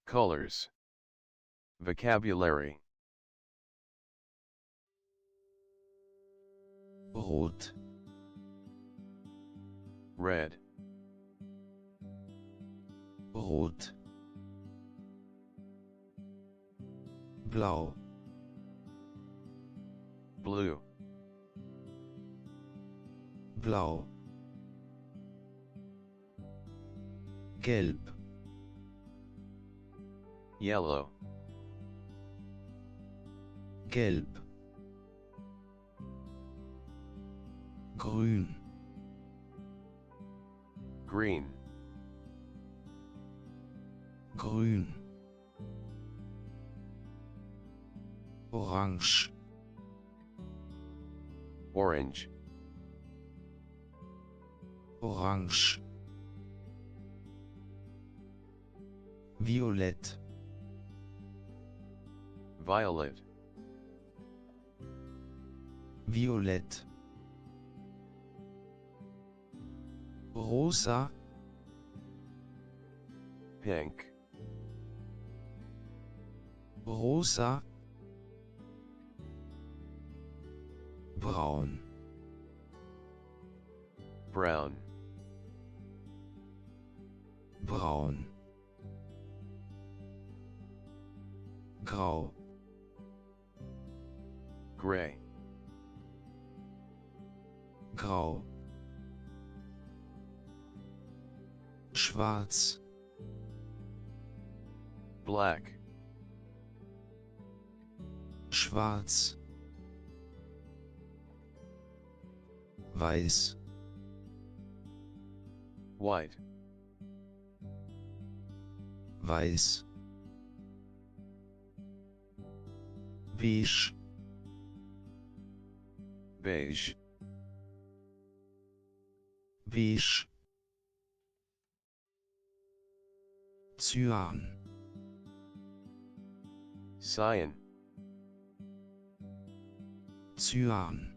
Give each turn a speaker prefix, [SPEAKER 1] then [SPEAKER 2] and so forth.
[SPEAKER 1] Colors. Vocabulary.
[SPEAKER 2] Rot,
[SPEAKER 1] Red.
[SPEAKER 2] Rot. Blau,
[SPEAKER 1] Blue.
[SPEAKER 2] blau. Gelb,
[SPEAKER 1] Yellow.
[SPEAKER 2] gelb. Grün,
[SPEAKER 1] Green.
[SPEAKER 2] grün. Orange,
[SPEAKER 1] Orange.
[SPEAKER 2] orange. Violett,
[SPEAKER 1] Violet.
[SPEAKER 2] violett. Rosa,
[SPEAKER 1] Pink.
[SPEAKER 2] rosa. Braun,
[SPEAKER 1] Brown.
[SPEAKER 2] braun. Grau,
[SPEAKER 1] Gray.
[SPEAKER 2] grau. Schwarz,
[SPEAKER 1] Black.
[SPEAKER 2] schwarz. Weiß,
[SPEAKER 1] White.
[SPEAKER 2] weiß. Beige,
[SPEAKER 1] Beige.
[SPEAKER 2] beige. Cyan,
[SPEAKER 1] Cyan.
[SPEAKER 2] cyan.